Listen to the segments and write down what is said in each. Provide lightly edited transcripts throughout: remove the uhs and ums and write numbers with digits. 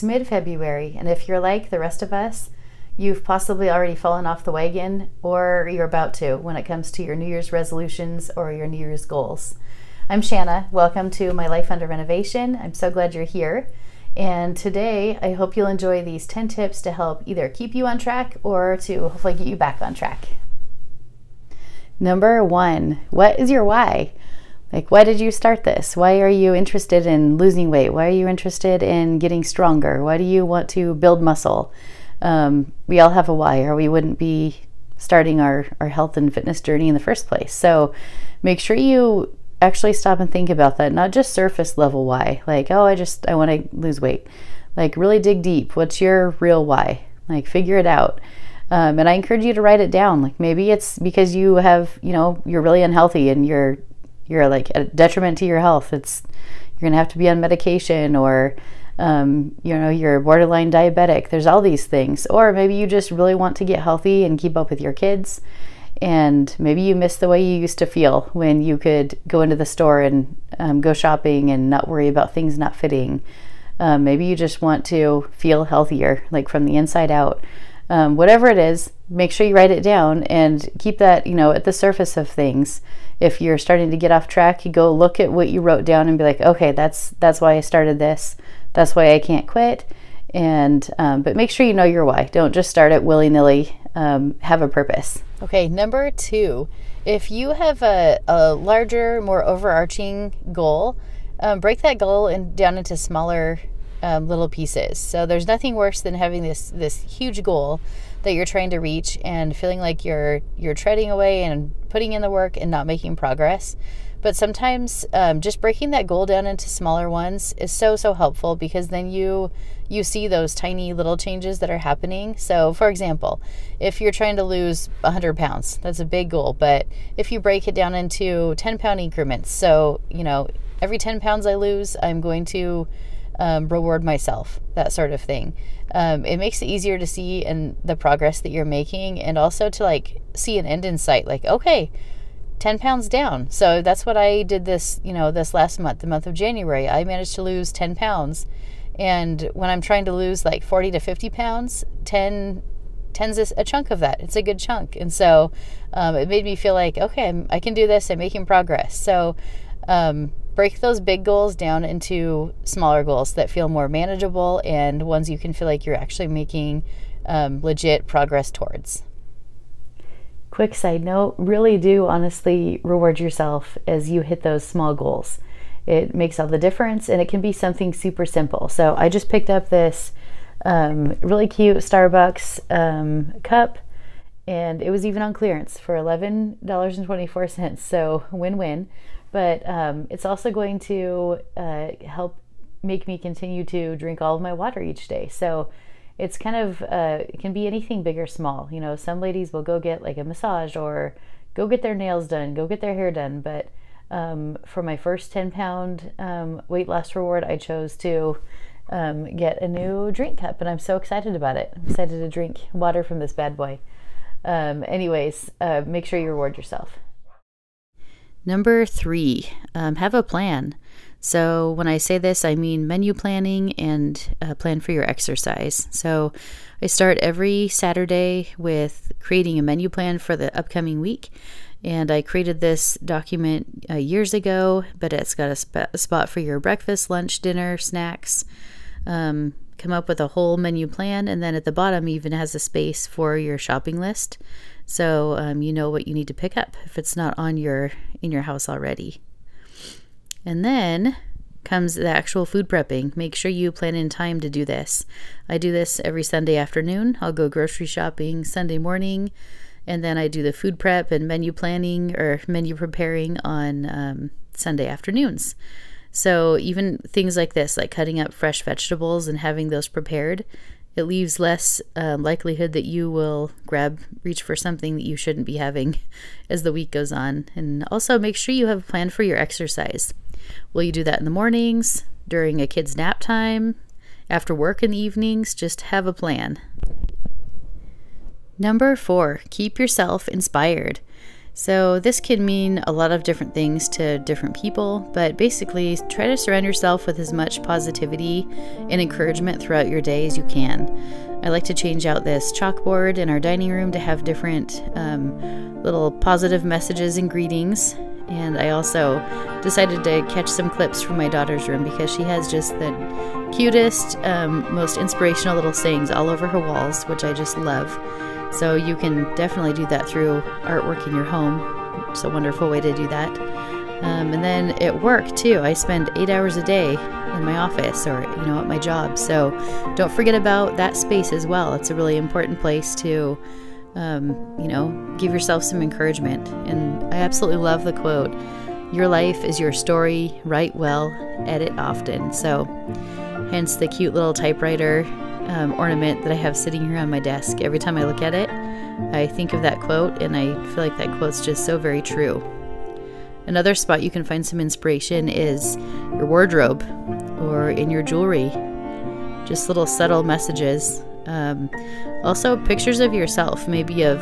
It's mid-February, and if you're like the rest of us, you've possibly already fallen off the wagon, or you're about to when it comes to your New Year's resolutions or your New Year's goals. I'm Shanna. Welcome to My Life Under Renovation. I'm so glad you're here. And today, I hope you'll enjoy these 10 tips to help either keep you on track or to hopefully get you back on track. Number 1, what is your why? Like, why did you start this? Why are you interested in losing weight? Why are you interested in getting stronger? Why do you want to build muscle? We all have a why, or we wouldn't be starting our health and fitness journey in the first place. So make sure you actually stop and think about that, not just surface level why, like, oh, I want to lose weight. Like, really dig deep. What's your real why? Like, figure it out. And I encourage you to write it down. Like, maybe it's because you have, you're really unhealthy and you're like a detriment to your health. You're gonna have to be on medication, or you're borderline diabetic. There's all these things. Or maybe you just really want to get healthy and keep up with your kids. And maybe you miss the way you used to feel when you could go into the store and go shopping and not worry about things not fitting. Maybe you just want to feel healthier, like from the inside out. Whatever it is, make sure you write it down and keep that, at the surface of things. If you're starting to get off track, you go look at what you wrote down and be like, okay, that's why I started this. That's why I can't quit. And but make sure you know your why. Don't just start it willy-nilly. Have a purpose. Okay, number 2, if you have a larger, more overarching goal, break that goal down into smaller little pieces. So there's nothing worse than having this huge goal that you're trying to reach and feeling like you're treading away and putting in the work and not making progress. But sometimes just breaking that goal down into smaller ones is so helpful, because then you see those tiny little changes that are happening. So for example, if you're trying to lose 100 pounds, that's a big goal. But if you break it down into 10-pound increments, so every 10 pounds I lose, I'm going to reward myself, that sort of thing. It makes it easier to see and the progress that you're making, and also to see an end in sight. Like, okay, 10 pounds down. So that's what I did this last month, the month of January. I managed to lose 10 pounds. And when I'm trying to lose 40 to 50 pounds, 10's a chunk of that. It's a good chunk. And so it made me feel like, okay, I can do this. I'm making progress. So break those big goals down into smaller goals that feel more manageable and ones you can feel like you're actually making legit progress towards. Quick side note, really do honestly reward yourself as you hit those small goals. It makes all the difference, and it can be something super simple. So I just picked up this really cute Starbucks cup, and it was even on clearance for $11.24. So win-win. But it's also going to help make me continue to drink all of my water each day. So it's kind of, it can be anything big or small. Some ladies will go get a massage, or go get their nails done, go get their hair done. But for my first 10-pound weight loss reward, I chose to get a new drink cup, and I'm so excited about it. I'm excited to drink water from this bad boy. Anyways, make sure you reward yourself. Number 3, have a plan. So when I say this, I mean menu planning and plan for your exercise. So I start every Saturday with creating a menu plan for the upcoming week. And I created this document years ago, but it's got a spot for your breakfast, lunch, dinner, snacks. Come up with a whole menu plan, and then at the bottom even has a space for your shopping list. So you know what you need to pick up if it's not in your house already. And then comes the actual food prepping. Make sure you plan in time to do this. I do this every Sunday afternoon. I'll go grocery shopping Sunday morning, and then I do the food prep and menu planning or menu preparing on Sunday afternoons. So even things like this, like cutting up fresh vegetables and having those prepared, it leaves less likelihood that you will reach for something that you shouldn't be having as the week goes on. And also make sure you have a plan for your exercise. Will you do that in the mornings, during a kid's nap time, after work in the evenings? Just have a plan. Number 4, keep yourself inspired. So this can mean a lot of different things to different people, but basically try to surround yourself with as much positivity and encouragement throughout your day as you can. I like to change out this chalkboard in our dining room to have different little positive messages and greetings. And I also decided to catch some clips from my daughter's room because she has just the cutest, most inspirational little sayings all over her walls, which I just love. So you can definitely do that through artwork in your home. It's a wonderful way to do that. And then at work too, I spend 8 hours a day in my office or, at my job. So don't forget about that space as well. It's a really important place to, give yourself some encouragement. And I absolutely love the quote, "Your life is your story, write well, edit often." So hence the cute little typewriter ornament that I have sitting here on my desk. Every time I look at it, I think of that quote, and I feel like that quote's just so very true. Another spot you can find some inspiration is your wardrobe or in your jewelry. Just little subtle messages. Also pictures of yourself, maybe of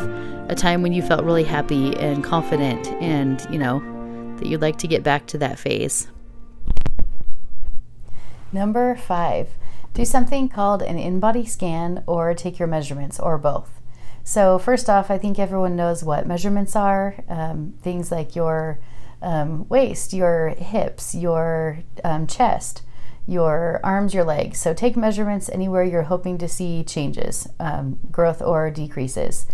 a time when you felt really happy and confident and, that you'd like to get back to that phase. Number 5. Do something called an in-body scan or take your measurements, or both. So first off, I think everyone knows what measurements are. Things like your waist, your hips, your chest, your arms, your legs. So take measurements anywhere you're hoping to see changes, growth or decreases.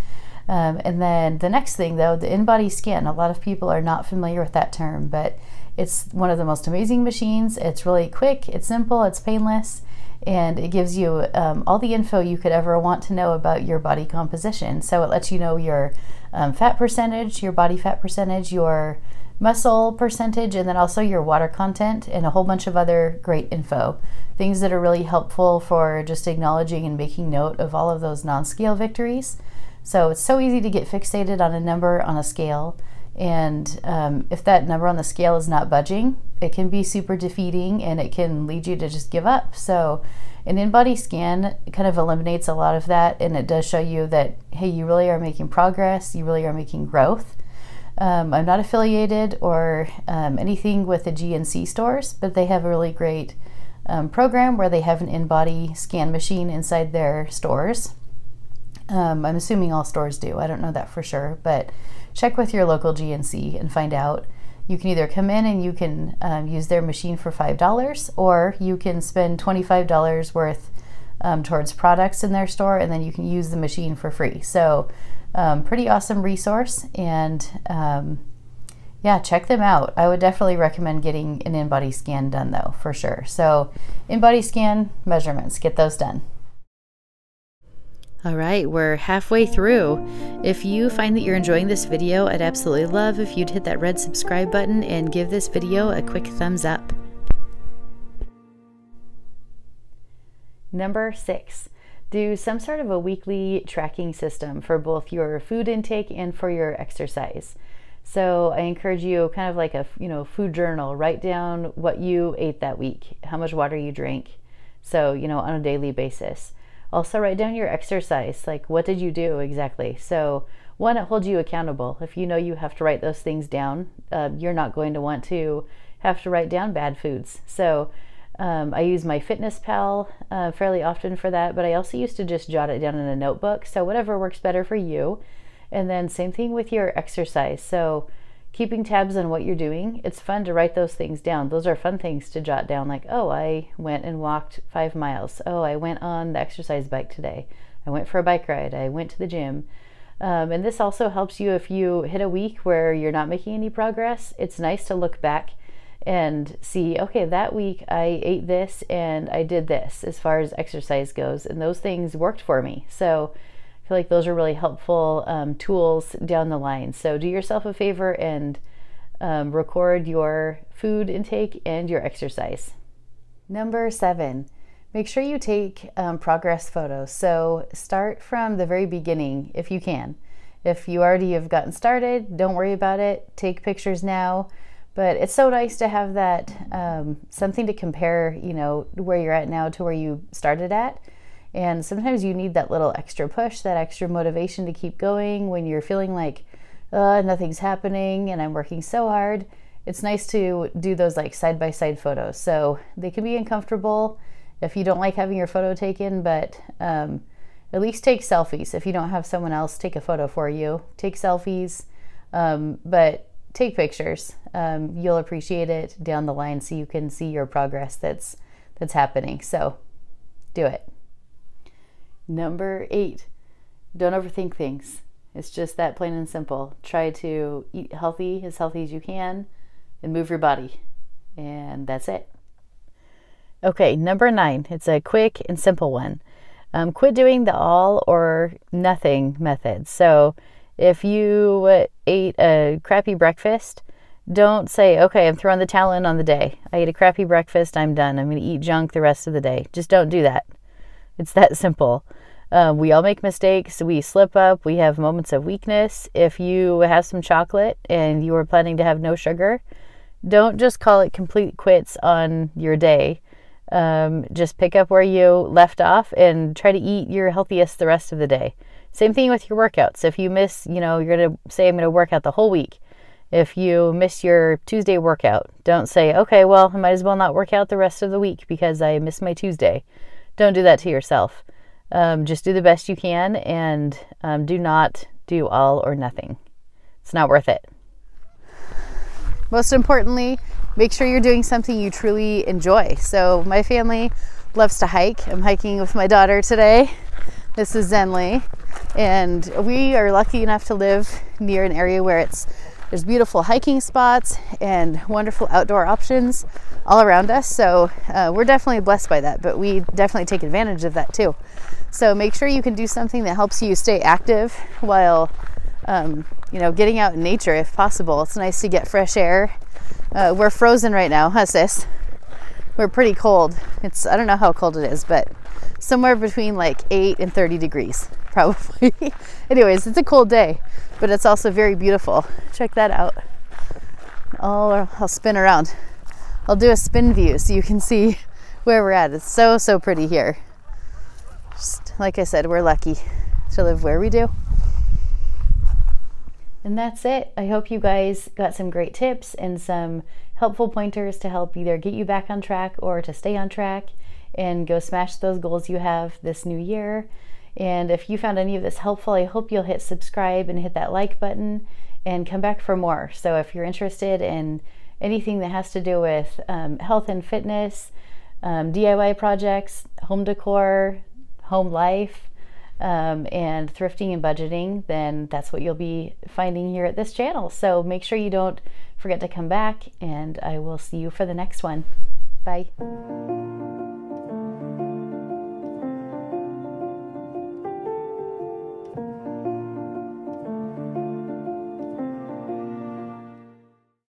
And then the next thing though, the in-body scan. A lot of people are not familiar with that term, but it's one of the most amazing machines. It's really quick, it's simple, it's painless, and it gives you all the info you could ever want to know about your body composition. So it lets you know your fat percentage, your body fat percentage, your muscle percentage, and then also your water content and a whole bunch of other great info. Things that are really helpful for just acknowledging and making note of all of those non-scale victories. So it's so easy to get fixated on a number on a scale. And if that number on the scale is not budging, it can be super defeating and it can lead you to just give up. So an in-body scan kind of eliminates a lot of that, and it does show you that, hey, you really are making progress, you really are making growth. I'm not affiliated or anything with the GNC stores, but they have a really great program where they have an in-body scan machine inside their stores. I'm assuming all stores do. I don't know that for sure, but check with your local GNC and find out. You can either come in and you can use their machine for $5, or you can spend $25 worth towards products in their store, and then you can use the machine for free. So pretty awesome resource, and yeah, check them out. I would definitely recommend getting an in-body scan done though, for sure. So in-body scan, measurements, get those done. All right, we're halfway through. If you find that you're enjoying this video, I'd absolutely love if you'd hit that red subscribe button and give this video a quick thumbs up. Number 6, do some sort of a weekly tracking system for both your food intake and for your exercise. So I encourage you, kind of like a food journal, write down what you ate that week, how much water you drank, so on a daily basis. Also write down your exercise, like what did you do exactly. So one, it holds you accountable. If you know you have to write those things down, you're not going to want to have to write down bad foods. So I use my FitnessPal fairly often for that, but I also used to just jot it down in a notebook. So whatever works better for you. And then same thing with your exercise. So keeping tabs on what you're doing, it's fun to write those things down. Those are fun things to jot down, like, oh, I went and walked 5 miles. Oh, I went on the exercise bike today. I went for a bike ride. I went to the gym. And this also helps you if you hit a week where you're not making any progress. It's nice to look back and see, okay, that week I ate this and I did this as far as exercise goes, and those things worked for me. So I feel like those are really helpful tools down the line. So do yourself a favor and record your food intake and your exercise. Number 7, make sure you take progress photos. So start from the very beginning if you can. If you already have gotten started, don't worry about it. Take pictures now. But it's so nice to have that something to compare, where you're at now to where you started at. And sometimes you need that little extra push, that extra motivation to keep going when you're feeling like, nothing's happening and I'm working so hard, it's nice to do those like side-by-side photos. So they can be uncomfortable if you don't like having your photo taken, but at least take selfies. If you don't have someone else take a photo for you, take selfies, but take pictures. You'll appreciate it down the line so you can see your progress that's happening. So do it. Number 8, don't overthink things. It's just that plain and simple. Try to eat healthy as you can and move your body. And that's it. Okay, number 9. It's a quick and simple one. Quit doing the all or nothing method. So if you ate a crappy breakfast, don't say, okay, I'm throwing the towel in on the day. I ate a crappy breakfast, I'm done. I'm going to eat junk the rest of the day. Just don't do that. It's that simple. We all make mistakes. We slip up. We have moments of weakness. If you have some chocolate and you are planning to have no sugar, don't just call it complete quits on your day. Just pick up where you left off and try to eat your healthiest the rest of the day. Same thing with your workouts. If you miss, you're going to say, I'm going to work out the whole week. If you miss your Tuesday workout, don't say, okay, well, I might as well not work out the rest of the week because I missed my Tuesday. Don't do that to yourself. Just do the best you can, and do not do all or nothing. It's not worth it. Most importantly, make sure you're doing something you truly enjoy. So my family loves to hike. I'm hiking with my daughter today. This is Zenley, and we are lucky enough to live near an area where there's beautiful hiking spots and wonderful outdoor options all around us. So we're definitely blessed by that, but we definitely take advantage of that too. So make sure you can do something that helps you stay active while getting out in nature if possible. It's nice to get fresh air. We're frozen right now, huh sis? We're pretty cold. I don't know how cold it is, but somewhere between like 8 and 30 degrees probably. Anyways, it's a cold day, but it's also very beautiful. Check that out. I'll spin around. I'll do a spin view so you can see where we're at. It's so pretty here. Just like I said, we're lucky to live where we do. And that's it. I hope you guys got some great tips and some helpful pointers to help either get you back on track or to stay on track and go smash those goals you have this new year. And if you found any of this helpful, I hope you'll hit subscribe and hit that like button and come back for more. So if you're interested in anything that has to do with health and fitness, DIY projects, home decor, home life, and thrifting and budgeting, then that's what you'll be finding here at this channel. So make sure you don't forget to come back, and I will see you for the next one. Bye.